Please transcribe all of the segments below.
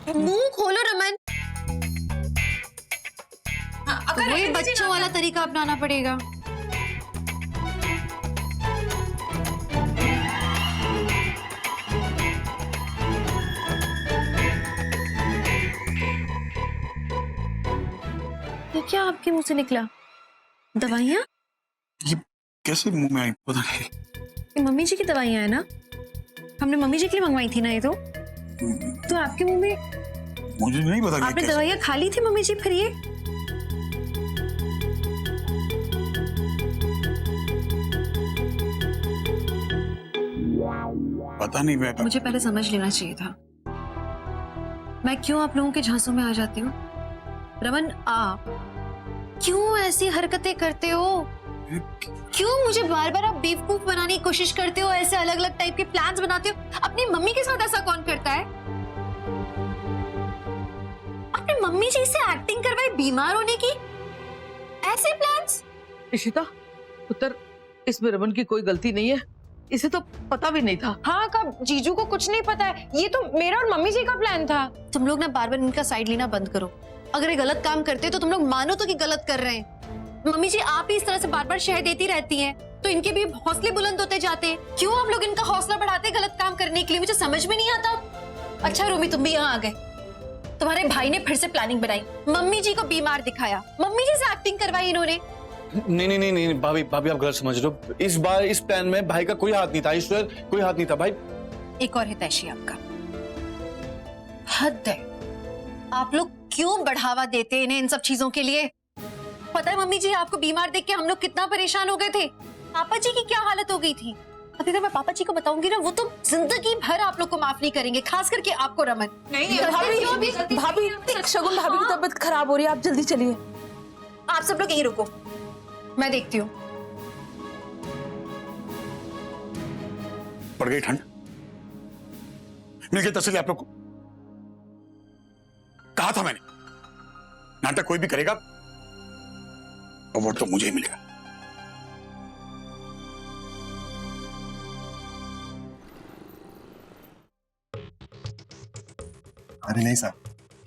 मुंह खोलो रमन। अगर वही बच्चों वाला तरीका अपनाना पड़ेगा। ये क्या आपके मुंह से निकला? दवाइयाँ? ये कैसे मुंह में आई पता नहीं। ये मम्मी जी की दवाइयाँ है ना? हमने मम्मी जी के लिए मंगवाई थी ना ये तो आपके मुंह में मुझे नहीं पता। आपने दवाइयाँ खा ली थी मम्मी जी फिर ये? पता नहीं मैं। मुझे पहले समझ लेना चाहिए था मैं क्यों आप लोगों के झांसों में आ जाती हूँ। रमन आप क्यों ऐसी हरकतें करते हो? क्यों मुझे बार बार आप बेवकूफ बनाने की कोशिश करते हो? ऐसे अलग अलग टाइप के प्लान्स बनाते हो। अपनी मम्मी के साथ ऐसा कौन करता है? आपने मम्मी जी से एक्टिंग करवाई बीमार होने की? ऐसे प्लान्स? इशिता पुत्र, इसमें रमन की कोई गलती नहीं है, इसे तो पता भी नहीं था। हाँ कब जीजू को कुछ नहीं पता है, ये तो मेरा और मम्मी जी का प्लान था। तुम लोग ना बार बार इनका साइड लेना बंद करो। अगर ये गलत काम करते तो तुम लोग मानो तो कि गलत कर रहे हैं। मम्मी जी आप ही इस तरह से बार बार शह देती रहती हैं तो इनके भी हौसले बुलंद होते जाते हैं। क्यों आप लोग इनका हौसला बढ़ाते गलत काम करने के लिए? मुझे समझ में नहीं आता। अच्छा रूमी तुम भी यहाँ आ गए। तुम्हारे भाई ने फिर से प्लानिंग बनाई, मम्मी जी को बीमार दिखाया, मम्मी जी से एक्टिंग करवाई इन्होंने। नहीं नहीं नहीं नहीं भाभी भाभी आप गलत समझ रहे हो। इस बार इस प्लान में भाई का कोई हाथ नहीं था। ईश्वर कोई हाथ नहीं था भाई। एक और हितैषी आपका हद है। आप लोग क्यों बढ़ावा देते इन्हें इन सब चीजों के लिए? पता है मम्मी जी आपको बीमार देख के हम लोग कितना परेशान हो गए थे। पापा जी की क्या हालत हो गई थी। अब अगर मैं पापा जी को बताऊंगी ना वो तो जिंदगी भर आप लोग को माफ नहीं करेंगे, खास करके आपको रमन। नहीं भाभी शगुन भाभी की तबीयत खराब हो रही है, आप जल्दी चलिए। आप सब लोग यहीं रुको, मैं देखती हूँ। पड़ गई ठंड। मिल गई तसल्ली आप लोग को। कहा था मैंने नाटक कोई भी करेगा अवार्ड तो मुझे ही मिलेगा। अरे नहीं साहब,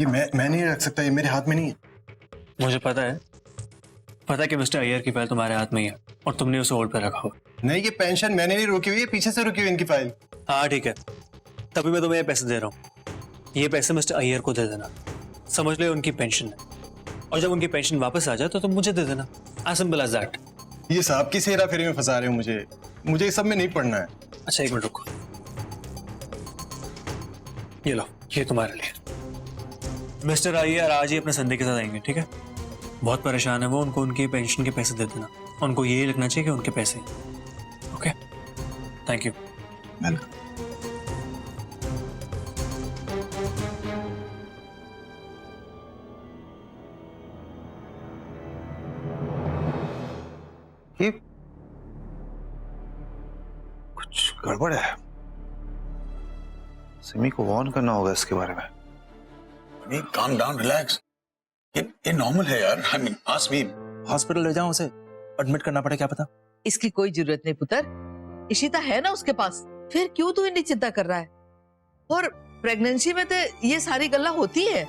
ये मैं नहीं रख सकता, ये मेरे हाथ में नहीं है। मुझे पता है कि मिस्टर अय्यर की फाइल तुम्हारे हाथ में ही है और तुमने उसे होल्ड पर रखा हो। नहीं, ये पेंशन मैंने नहीं रोकी हुई है, पीछे से रुकी हुई इनकी फाइल। हाँ ठीक है, तभी मैं तुम्हें ये पैसे दे रहा हूँ। ये पैसे मिस्टर अय्यर को दे देना, समझ लो उनकी पेंशन है। और जब उनकी पेंशन वापस आ जाए तो तुम मुझे दे देना। As simple as that. ये साहब की हेरा फेरी में फंसा रहे हो मुझे इस सब में नहीं पड़ना है। अच्छा एक मिनट रुको, ये लो, ये तुम्हारे लिए। मिस्टर अय्यर आज ही अपने संडे के साथ आएंगे, ठीक है? बहुत परेशान है वो, उनको उनकी पेंशन के पैसे दे देना। उनको यही लिखना चाहिए कि उनके पैसे। Okay, thank you. वेलकम। ये कुछ गड़बड़ है। सिमी को वार्न करना होगा इसके बारे में। Calm down, relax. ये नॉर्मल है यार। I mean ask me. Hospital ले जाऊं, उसे एडमिट करना पड़े, क्या पता। इसकी कोई जरूरत नहीं पुत्र, इशिता है ना उसके पास, फिर क्यों तू इतनी चिंता कर रहा है? और प्रेगनेंसी में तो ये सारी गल्ला होती है।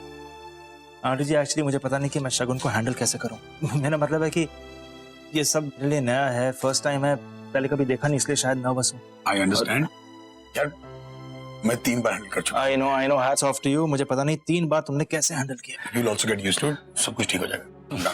आंटी जी एक्चुअली मुझे पता नहीं कि मैं शगुन को हैंडल कैसे करूं। मेरा मतलब है कि ये सब मेरे लिए नया है, फर्स्ट टाइम है, पहले कभी देखा नहीं, इसलिए शायद नर्वस हूं। आई अंडरस्टैंड यार, मैं 3 बार हैंडल कर चुका। I know hats off to you. मुझे पता नहीं 3 बार तुमने कैसे हैंडल किया। You will also get used to it. सब कुछ ठीक हो जाएगा।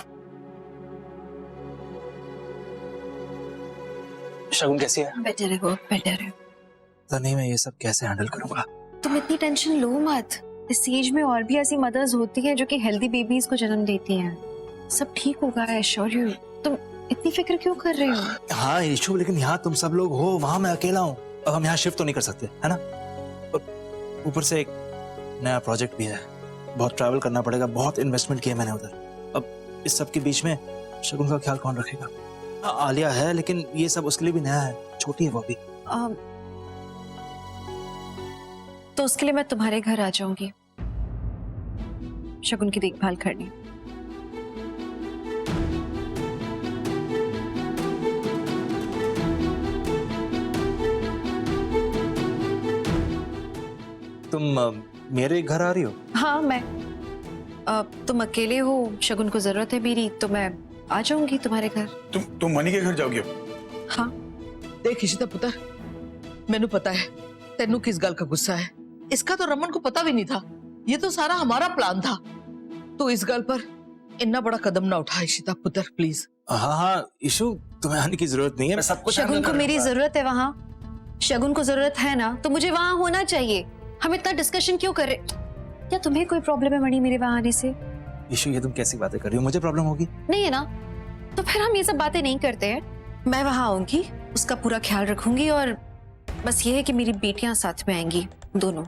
शगुन कैसी है? बेटर है, वो बेटर है। पता नहीं मैं ये सब कैसे हैंडल करूंगा। तुम इतनी टेंशन लो मत। इस एज में और भी ऐसी मदर्स होती हैं जो कि हेल्दी बेबीज को जन्म देती हैं। सब ठीक होगा, आई एश्योर यू। तुम इतनी फिक्र क्यों कर रहे हो? हाँ इशू, लेकिन यहाँ तुम सब लोग हो, वहां मैं अकेला हूँ। अब हम यहाँ शिफ्ट तो नहीं कर सकते, है ना? ऊपर से एक नया प्रोजेक्ट भी है, बहुत ट्रैवल करना पड़ेगा, बहुत इन्वेस्टमेंट किया मैंने उधर। अब इस सब के बीच में शगुन का ख्याल कौन रखेगा? आलिया है, लेकिन ये सब उसके लिए भी नया है, छोटी है वो भी। तो उसके लिए मैं तुम्हारे घर आ जाऊंगी शगुन की देखभाल करने। तुम मेरे घर आ रही हो? हाँ मैं तुम अकेले हो, शगुन को जरूरत है मेरी, तो मैं आ जाऊंगी तुम्हारे घर। तुम मनी के घर जाओगी अब? हाँ। देख इशिता पुत्र, मैनू पता है तेनू किस गल का गुस्सा है। इसका तो रमन को पता भी नहीं था। ये तो सारा हमारा प्लान था। तो इस गल पर इतना बड़ा कदम ना उठा इशिता पुत्र, प्लीज। हाँ हाँ इशू, तुम्हें आने की जरूरत नहीं है, मैं सब कुछ शगुन को मेरी जरूरत है वहाँ। शगुन को जरूरत है ना, तो मुझे वहाँ होना चाहिए। हम इतना डिस्कशन क्यों कर रहे? क्या तुम्हें कोई प्रॉब्लम है मणि मेरे वहाँ आने से? इशू, ये तुम कैसी बातें कर रही हो? मुझे प्रॉब्लम होगी? नहीं है ना, तो फिर हम ये सब बातें नहीं करते हैं। मैं वहाँ आऊंगी, उसका पूरा ख्याल रखूंगी, और बस ये है कि मेरी बेटियां साथ में आएंगी, दोनों।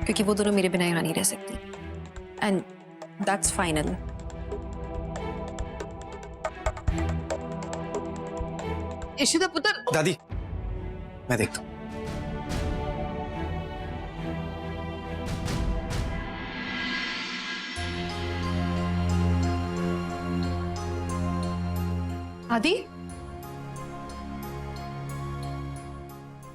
क्योंकि वो दोनों मेरे बिना यहाँ नहीं रह सकती, एंड दैट्स फाइनल। इशिता पुत्र, दादी, मैं देखता हूँ। आदि,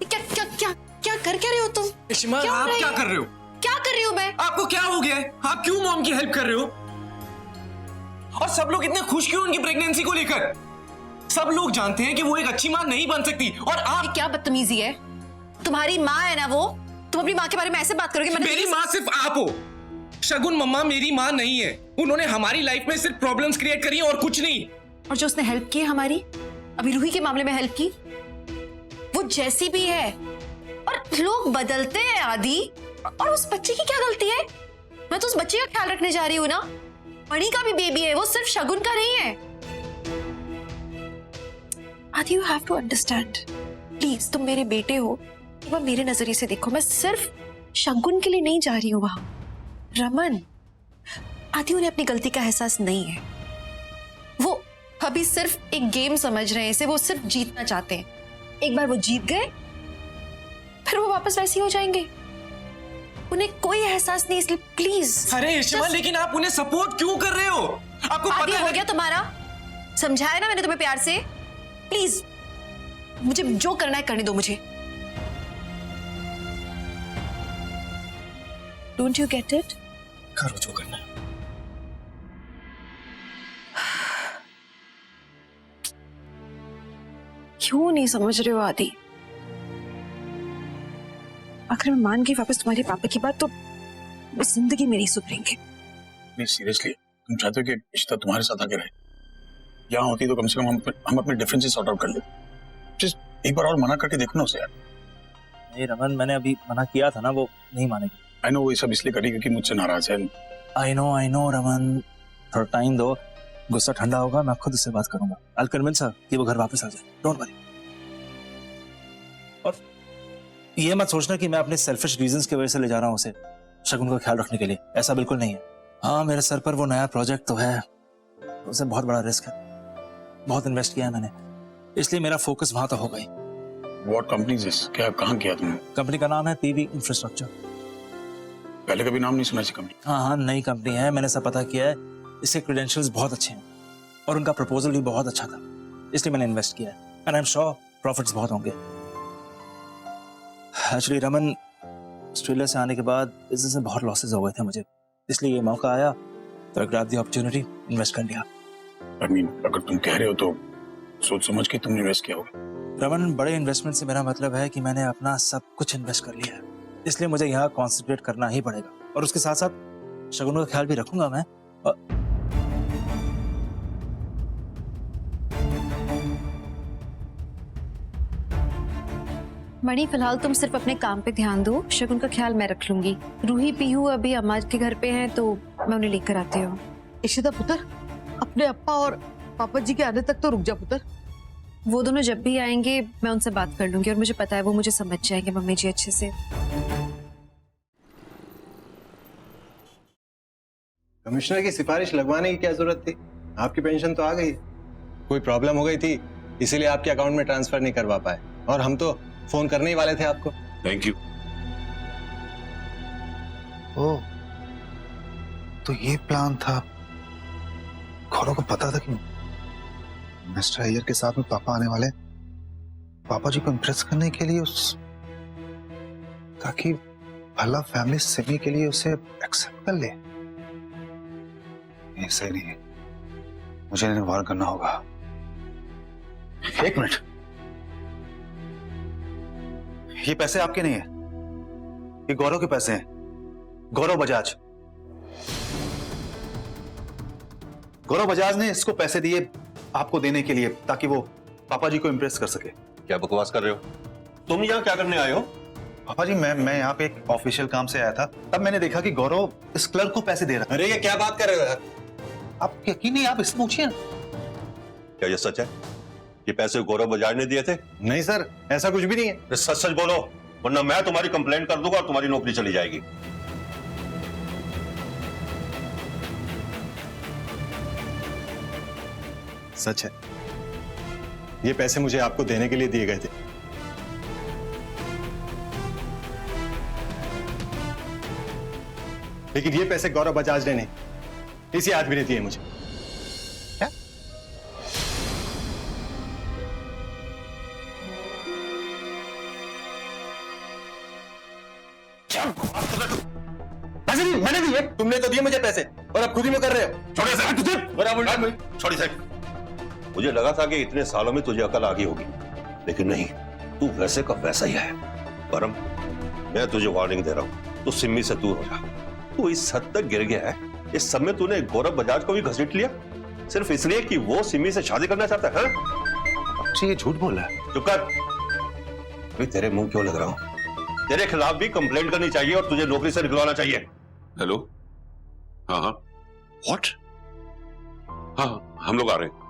क्या क्या क्या क्या कर क्या रहे हो तुम? इशिमा, क्या हो आप रहा है? क्या कर रहे हो? क्या कर रही हूँ मैं? आपको क्या हो गया है? आप क्यों मॉम की हेल्प कर रहे हो? और सब लोग इतने खुश क्यों उनकी प्रेगनेंसी को लेकर? सब लोग जानते हैं कि वो एक अच्छी मां नहीं बन सकती, और आप। ये क्या बदतमीजी है? तुम्हारी माँ है ना वो, तुम अपनी माँ के बारे में ऐसे बात करोगे? मेरी माँ सिर्फ आप हो। शगुन मम्मा मेरी माँ नहीं है। उन्होंने हमारी लाइफ में सिर्फ प्रॉब्लम्स क्रिएट करी हैं और कुछ नहीं। और जो उसने हेल्प की है हमारी, अभी रूही के मामले में हेल्प की, वो जैसी भी है। और लोग बदलते हैं आदि, और उस बच्चे की क्या गलती है? मैं तो उस बच्चे का ख्याल रखने जा रही हूँ ना। मणि का भी बेबी है, वो सिर्फ शगुन का नहीं है। Aadi, you have to understand please. तुम मेरे बेटे हो, एक बार मेरे नजरिए से देखो। मैं सिर्फ शगुन के लिए नहीं जा रही हूँ वहां। रमन, आदि, उन्हें अपनी गलती का एहसास नहीं है। वो अभी सिर्फ एक गेम समझ रहे हैं इसे। वो सिर्फ जीतना चाहते हैं। एक बार वो जीत गए, फिर वो वापस वैसे ही हो जाएंगे। उन्हें कोई एहसास नहीं, इसलिए प्लीज। अरे इशिमा, लेकिन आप उन्हें सपोर्ट क्यों कर रहे हो? आपको आदि, पता हो है गया तुम्हारा? समझाया ना मैंने तुम्हें प्यार से। प्लीज मुझे जो करना है करने दो मुझे। Don't you get it? करो जो करना है। क्यों नहीं समझ रहे हो आदि? अगर मैं मान गई वापस तुम्हारे पापा की बात, तो इस जिंदगी में नहीं सुधरेंगे। नहीं सीरियसली, तुम चाहते हो कि इशिता तुम्हारे साथ आके रहे? यहाँ होती तो कम से कम हम अपने डिफरेंसेस सॉर्ट आउट कर लेते। जस्ट एक बार और मना करके देखो ना उसे यार। नहीं रमन, मैंने अभी मना किया था ना, वो नहीं मानेगी। आई नो वो ये सब इसलिए करी क्योंकि मुझसे नाराज है। आई नो रमन, थोड़ा टाइम दो, गुस्सा ठंडा होगा, मैं खुद उससे बात करूंगा। I'll convince her कि वो घर वापस आ जाए। Don't worry. और ये मत सोचना कि मैं अपने सेल्फिश रीजंस की वजह से ले जा रहा हूँ उसे शगुन का ख्याल रखने के लिए। ऐसा बिल्कुल नहीं है। हाँ, मेरे सर पर वो नया प्रोजेक्ट तो है, उसे बहुत बड़ा रिस्क है, बहुत इन्वेस्ट किया है मैंने, इसलिए मेरा फोकस वहां तक हो गई। What company is this? क्या कहाँ किया तुमने? कंपनी का नाम है पीवी इंफ्रास्ट्रक्चर। पहले कभी नाम नहीं सुना इसी कंपनी? हाँ, नई कंपनी है, मैंने सब पता किया है। इसके क्रेडेंशियल्स बहुत अच्छे हैं और उनका प्रपोजल भी बहुत अच्छा था, इसलिए मैंने इन्वेस्ट किया है। And I am sure profits बहुत होंगे। एक्चुअली रमन, ऑस्ट्रेलिया से आने के बाद बिजनेस में बहुत लॉसेस हो गए थे मुझे, इसलिए ये मौका आया तो आई ग्रैब द अपॉर्चुनिटी, इन्वेस्ट कर लिया। आई मीन, अगर तुम कह रहे हो तो सोच समझ के तुमने इन्वेस्ट किया होगा। रमन, बड़े इन्वेस्टमेंट से मेरा मतलब है कि मैंने अपना सब कुछ इन्वेस्ट कर लिया है, इसलिए मुझे यहाँ कॉन्सेंट्रेट करना ही पड़ेगा। और उसके साथ साथ शगुन का ख्याल भी रखूंगा मैं। मणि, फिलहाल तुम सिर्फ अपने काम पे ध्यान दो। शगुन का ख्याल मैं रख लूंगी। रूही पीहू अभी अम्मा के घर पे हैं, तो मैं उन्हें लेकर आती हूँ। इशिता पुत्र, अपने अप्पा और पापा जी के आने तक तो रुक जा पुत्र। वो दोनों जब भी आएंगे मैं उनसे बात कर लूंगी, और मुझे पता है वो मुझे समझ जाएंगे मम्मी जी अच्छे से। कमिश्नर की सिफारिश लगवाने की क्या जरूरत थी? आपकी पेंशन तो आ गई। कोई प्रॉब्लम हो गई थी इसीलिए आपके अकाउंट में ट्रांसफर नहीं करवा पाए, और हम तो फोन करने ही वाले थे आपको। Thank you. ओ, तो ये प्लान था। खोरो को पता था कि मिस्टर अय्यर के साथ में पापा आने वाले, पापा जी को इम्प्रेस करने के लिए उस, ताकि भला फैमिली सिमी के लिए उसे एक्सेप्ट कर ले। ये सही नहीं है, मुझे इन्हें वार करना होगा। एक मिनट, ये पैसे आपके नहीं है, ये गौरव के पैसे हैं, गौरव बजाज। गौरव बजाज ने इसको पैसे दिए आपको देने के लिए, ताकि वो पापा जी को इम्प्रेस कर सके। क्या बकवास कर रहे हो? तुम यहाँ क्या करने आए हो? पापा जी मैं यहाँ पे एक ऑफिशियल काम से आया था, तब मैंने देखा कि गौरव इस क्लर्क को पैसे दे रहा है। अरे ये क्या बात कर रहे हो यार? आप यकीन नहीं, आप इससे पूछिए ना। क्या ये सच है? ये पैसे गौरव बजाज ने दिए थे? नहीं सर, ऐसा कुछ भी नहीं है। अरे सच सच बोलो, वरना मैं तुम्हारी कंप्लेंट कर दूंगा और तुम्हारी नौकरी चली जाएगी। सच है, ये पैसे मुझे आपको देने के लिए दिए गए थे। लेकिन ये पैसे गौरव बजाज ने नहीं, इसी आदमी ने दिए मुझे। क्या? पैसे नहीं, मैंने दिए। तुमने तो दिए मुझे पैसे और अब खुद ही में कर रहे हो। छोड़े सर, छोड़ी सर। मुझे लगा था कि इतने सालों में तुझे अकल आ गई होगी, लेकिन नहीं, तू वैसे का वैसा ही है। परम, मैं तुझे वार्निंग दे रहा हूं, तू सिम्मी से दूर हो जा। तू इस हद तक गिर गया है, इस सब में तूने गौरव बजाज को भी घसीट लिया, सिर्फ इसलिए कि वो सिम्मी से शादी करना चाहता है। जी ये झूठ बोल रहा है। चुप कर। अभी तेरे मुंह क्यों लग रहा हूं? तेरे खिलाफ भी कंप्लेंट करनी चाहिए और तुझे नौकरी से निकलवाना चाहिए। हेलो, हाँ हाँ, व्हाट? हाँ, हम लोग आ रहे हैं।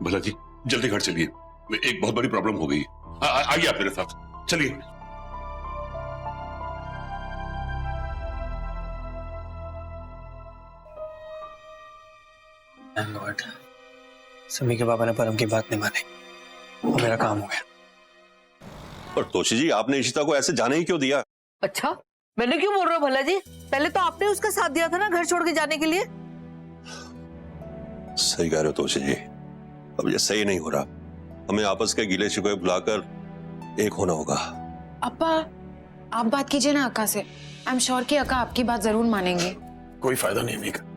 भला जी जल्दी घर चलिए, एक बहुत बड़ी प्रॉब्लम हो गई। आइए आप मेरे साथ, चलिए। Thank God. समी के पापा ने परम की बात नहीं मानी, वो मेरा काम हो गया। पर तोशी जी, आपने इशिता को ऐसे जाने ही क्यों दिया? अच्छा, मैंने क्यों बोल रहा हूँ भला जी? पहले तो आपने उसका साथ दिया था ना घर छोड़ के जाने के लिए। सही कह रहे हो तोशी जी, अब ये सही नहीं हो रहा। हमें आपस के गिले शिकवे बुलाकर एक होना होगा। अप्पा, आप बात कीजिए ना अक्का से। आई एम श्योर कि अक्का आपकी बात जरूर मानेंगे। कोई फायदा नहीं अमीका,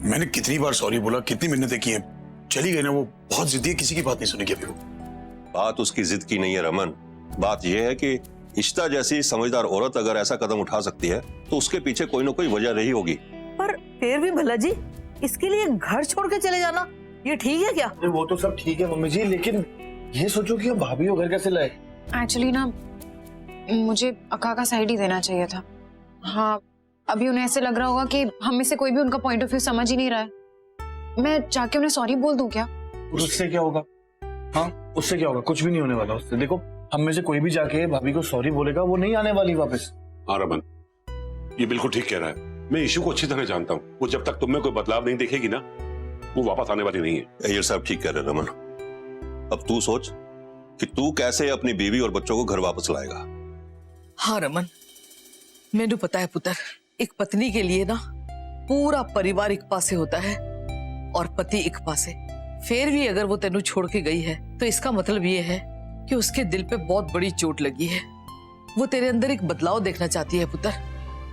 मैंने कितनी बार सॉरी बोला, कितनी मिन्नतें की हैं, चली गई ना। वो बहुत जिद्दी है, किसी की बात नहीं सुनेगी अभी वो। बात उसकी जिद की नहीं है रमन, बात यह है कि इशिता जैसी समझदार औरत अगर ऐसा कदम उठा सकती है तो उसके पीछे कोई ना कोई वजह रही होगी। पर फिर भी भला जी, इसके लिए घर छोड़ के चले जाना ये ठीक है क्या? वो तो सब ठीक है मम्मी जी, लेकिन ये सोचो कि हम भाभी को घर कैसे लाए। एक्चुअली ना मुझे अक्का का साइड ही देना चाहिए था। हाँ, अभी उन्हें ऐसे लग रहा होगा कि हम में से कोई भी उनका पॉइंट ऑफ व्यू समझ ही नहीं रहा है। मैं जाके उन्हें सॉरी बोल दूं क्या? उससे क्या होगा? हाँ, उससे क्या होगा? कुछ भी नहीं होने वाला उससे। देखो, हम में से कोई भी जाके भाभी को सॉरी बोलेगा, वो नहीं आने वाली वापस। हाँ रमन, ये बिल्कुल ठीक कह रहा है। मैं इशू को अच्छी तरह जानता हूँ, वो जब तक तुम में कोई बदलाव नहीं देखेगी ना, वो वापस आने वाली नहीं है। अय्यर साहब ठीक कह रहे रमन, अब तू सोच कि तू कैसे अपनी बीवी और बच्चों को घर वापस लाएगा। हाँ रमन, मैंने पता है पुत्र, एक पत्नी के लिए ना पूरा परिवार एक पासे होता है और पति एक पासे। फिर भी अगर वो तेनू छोड़ के गई है तो इसका मतलब ये है कि उसके दिल पे बहुत बड़ी चोट लगी है। वो तेरे अंदर एक बदलाव देखना चाहती है पुत्र।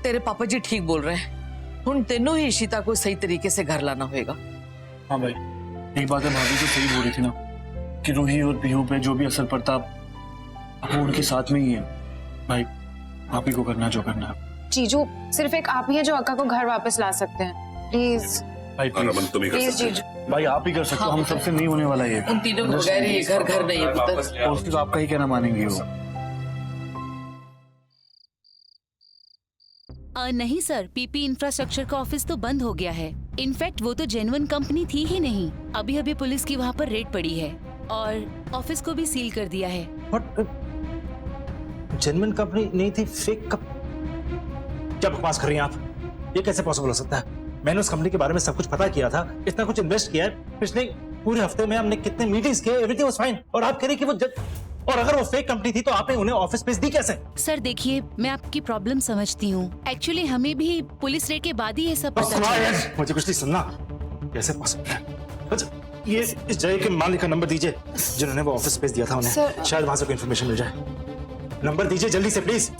तेरे पापा जी ठीक बोल रहे हैं, हुण तेनू ही इशिता को सही तरीके से घर लाना होगा। हाँ भाई, एक बात है, भाभी तो सही बोल रही थी ना कि रूही और पीहू पे जो भी असर पड़ता वो उनके साथ में ही है। भाई, आप ही को करना जो करना है। जीजू, सिर्फ एक आप ही हैं जो अक्का को घर वापस ला सकते हैं। प्लीज भाई रमन, तुम ही कर प्लीज सकते हो। जीजू। भाई, आप ही कर सकते हो, हम सबसे नहीं होने वाला ये। उन तीनों को बगैर ये घर घर नहीं है पुत्र। तो आपका ही कहना मानेंगे वो। नहीं सर, पीपी इंफ्रास्ट्रक्चर का ऑफिस तो बंद हो गया है। इनफैक्ट वो तो जेन्युइन कंपनी थी ही नहीं। अभी अभी पुलिस की वहाँ पर रेड पड़ी है और ऑफिस को भी सील कर दिया है। जेन्युइन कंपनी नहीं थी, फेक क्या बकवास कर रही हैं आप? ये कैसे पॉसिबल हो सकता है? मैंने उस कंपनी के बारे में सब कुछ पता किया था, इतना कुछ इन्वेस्ट किया है। पिछले पूरे हफ्ते में हमने कितने मीटिंग्स किए, एवरीथिंग वाज फाइन। और आप कह रही कि वो और अगर वो फेक कंपनी थी तो आपने उन्हें ऑफिस स्पेस दी कैसे? सर देखिए, मैं आपकी प्रॉब्लम समझती हूँ। एक्चुअली हमें भी पुलिस रेड के बाद ही ये सब पता चला। मुझे कुछ नहीं सुनना। कैसे पॉसिबल है? ये इस जगह के मालिक का नंबर दीजिए जिन्होंने वो ऑफिस स्पेस दिया था उन्हें। सर- शायद वहां से कोई इन्फॉर्मेशन मिल जाए। नंबर दीजिए जल्दी से प्लीज।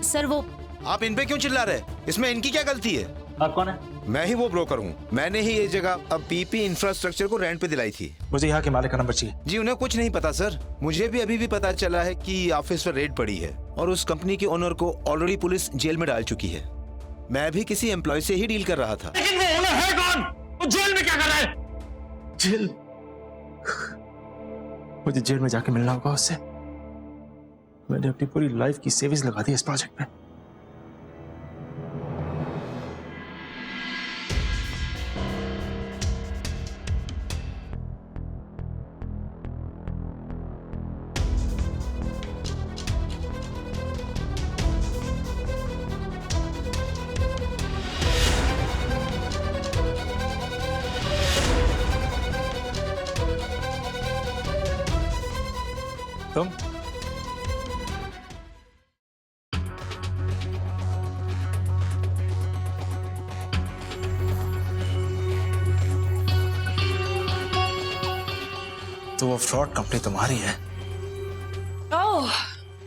सर वो आप इन पे क्यों चिल्ला रहे? इसमें इनकी क्या गलती है? आप कौन है? मैं ही वो ब्रोकर हूँ। मैंने ही ये जगह अब पीपी इंफ्रास्ट्रक्चर को रेंट पे दिलाई थी। मुझे यहाँ के मालिक का नंबर चाहिए। जी उन्हें कुछ नहीं पता सर। मुझे भी अभी पता चला है कि ऑफिस पर रेड पड़ी है और उस कंपनी के ओनर को ऑलरेडी पुलिस जेल में डाल चुकी है। मैं भी किसी एम्प्लॉय से ही डील कर रहा था। लेकिन वो ओनर है कौन? वो जेल में क्या कर रहा है? जेल? मुझे जेल में जाके मिलना होगा उससे। मैंने अपनी पूरी लाइफ की सेविंग्स लगा दी इस प्रोजेक्ट में। तुम तो वो फ्रॉड कंपनी तुम्हारी है? ओह,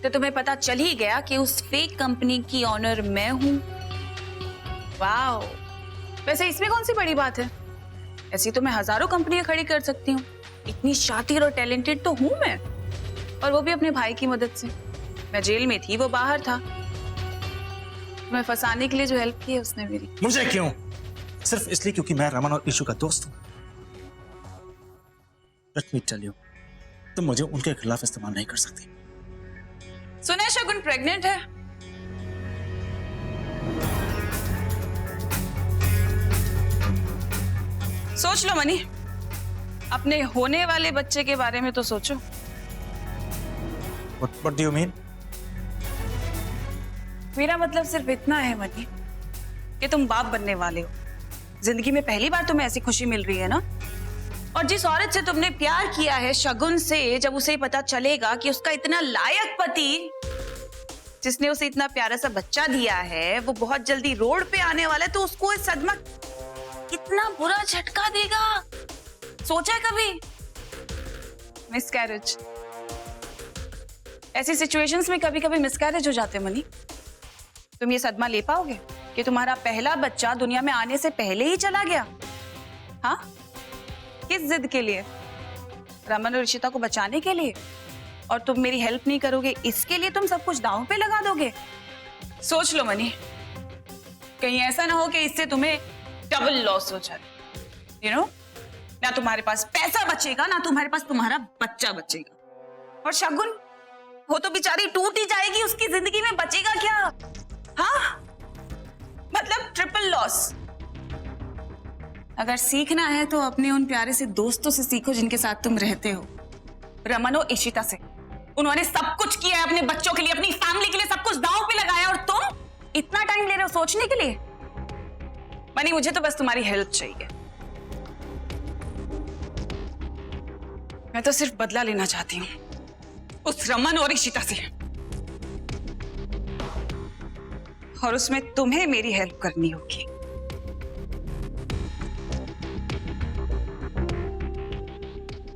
तो तुम्हें पता चल ही गया कि उस फेक कंपनी की ऑनर मैं हूँ। वाओ, वैसे इसमें कौन सी बड़ी बात है? ऐसी तो मैं हजारों कंपनियां खड़ी कर सकती हूँ। इतनी शातिर और टैलेंटेड तो हूँ मैं, और वो भी अपने भाई की मदद से। मैं जेल में थी, वो बाहर था। मैं फंसाने के लिए जो हेल्प की है उसने मेरी। मुझे क्यों? सिर्फ इसलिए क्योंकि मैं रमन और ईशु का दोस्त हूं। लेट मी टेल यू, तुम मुझे उनके खिलाफ इस्तेमाल नहीं कर सकती। सुना है शगुन प्रेग्नेंट है। सोच लो मनी, अपने होने वाले बच्चे के बारे में तो सोचो। What do you mean? मेरा मतलब सिर्फ इतना है मनी कि तुम बाप बनने वाले हो। जिंदगी में पहली बार तुम्हें ऐसी खुशी मिल रही है ना। और जिस औरत से तुमने प्यार किया है शगुन से, जब उसे पता चलेगा कि उसका इतना लायक पति जिसने उसे इतना प्यारा सा बच्चा दिया है वो बहुत जल्दी रोड पे आने वाला है, तो उसको ये सदमा कितना बुरा झटका देगा। सोचा है कभी? मिसकैरेज। ऐसी सिचुएशंस में कभी कभी मिसकैरेज हो जाते हैं मनी। तुम ये सदमा ले पाओगे कि तुम्हारा पहला बच्चा दुनिया में आने से पहले ही चला गया? हाँ, किस जिद के लिए? रमन और ऋषिता को बचाने के लिए? और तुम मेरी हेल्प नहीं करोगे इसके लिए तुम सब कुछ दांव पे लगा दोगे? सोच लो मनी, कहीं ऐसा ना हो कि इससे तुम्हें डबल लॉस हो जाए। यू नो, ना तुम्हारे पास पैसा बचेगा, ना तुम्हारे पास तुम्हारा बच्चा बचेगा। और शगुन, वो तो बेचारी टूट ही जाएगी, उसकी जिंदगी में बचेगा क्या? हाँ, मतलब ट्रिपल लॉस। अगर सीखना है तो अपने उन प्यारे से दोस्तों से सीखो जिनके साथ तुम रहते हो, रमन और इशिता से। उन्होंने सब कुछ किया है अपने बच्चों के लिए, अपनी फैमिली के लिए, सब कुछ दांव पे लगाया, और तुम इतना टाइम ले रहे हो सोचने के लिए? मनी, मुझे तो बस तुम्हारी हेल्प चाहिए। मैं तो सिर्फ बदला लेना चाहती हूँ उस रमन और इशिता से, और उसमें तुम्हें मेरी हेल्प करनी होगी।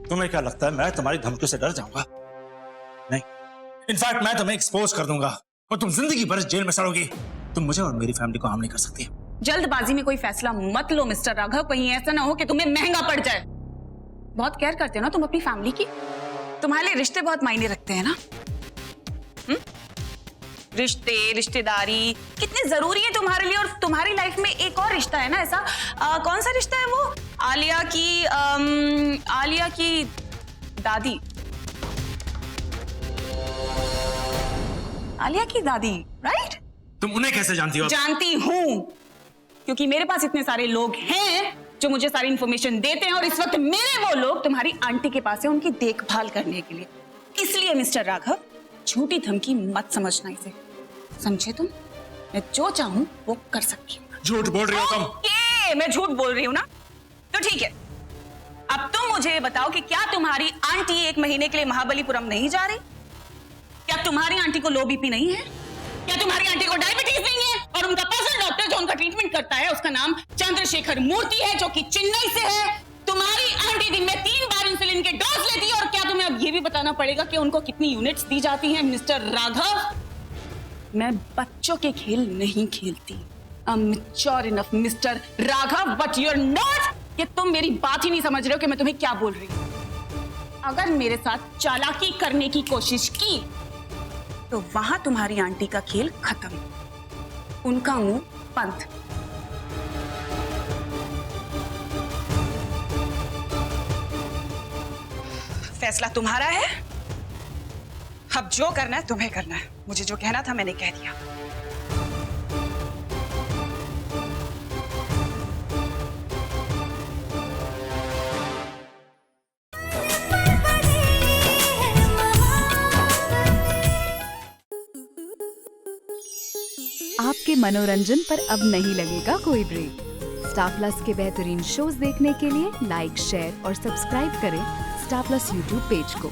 तुम्हें क्या लगता है मैं तुम्हारी धमकियों से डर जाऊंगा? नहीं, इनफैक्ट मैं तुम्हें एक्सपोज कर दूंगा और तुम जिंदगी भर जेल में सड़ोगी। तुम मुझे और मेरी फैमिली को हार्म नहीं कर सकती। जल्दबाजी में कोई फैसला मत लो मिस्टर राघव, कहीं ऐसा ना हो कि तुम्हें महंगा पड़ जाए। बहुत केयर करते हो ना तुम अपनी फैमिली की। तुम्हारे लिए रिश्ते बहुत मायने रखते हैं ना। रिश्ते, रिश्तेदारी कितने जरूरी है तुम्हारे लिए। और तुम्हारी लाइफ में एक और रिश्ता है ना ऐसा, कौन सा रिश्ता है वो? आलिया की दादी। आलिया की दादी, राइट? तुम उन्हें कैसे जानती हो? जानती हूं, क्योंकि मेरे पास इतने सारे लोग हैं जो मुझे सारी इंफॉर्मेशन देते हैं, और इस वक्त मेरे वो लोग तुम्हारी आंटी के पास है उनकी देखभाल करने के लिए। इसलिए मिस्टर राघव, झूठी धमकी मत समझना इसे, समझे तुम? मैं जो चाहूं वो कर सकती हूँ। झूठ बोल रही हो तुम। ओके, मैं झूठ बोल रही हूँ ना, तो ठीक है। अब तुम मुझे बताओ कि क्या तुम्हारी आंटी 1 महीने के लिए महाबलीपुरम नहीं जा रही? क्या तुम्हारी आंटी को लो बीपी नहीं है? क्या तुम्हारी आंटी को डायबिटीज नहीं है? और उनका पर्सनल डॉक्टर जो उनका ट्रीटमेंट करता है उसका नाम चंद्रशेखर मूर्ति है, जो कि चेन्नई से है। तुम्हारी आंटी दिन में 3 बार इंसुलिन के डोज लेती है, और क्या तुम्हें अब ये भी बताना पड़ेगा कि उनको कितनी यूनिट्स दी जाती हैं, मिस्टर राघव? मैं बच्चों के खेल नहीं खेलती। I'm mature enough, mister Raghav, but you're not। कि तुम मेरी बात ही नहीं समझ रहे हो कि मैं तुम्हें क्या बोल रही हूँ। अगर मेरे साथ चालाकी करने की कोशिश की तो वहां तुम्हारी आंटी का खेल खत्म, उनका मुंह बंद। फैसला तुम्हारा है। अब जो करना है तुम्हें करना है। मुझे जो कहना था मैंने कह दिया। आपके मनोरंजन पर अब नहीं लगेगा कोई ब्रेक। स्टार प्लस के बेहतरीन शोज देखने के लिए लाइक, शेयर और सब्सक्राइब करें स्टार प्लस यूट्यूब पेज को।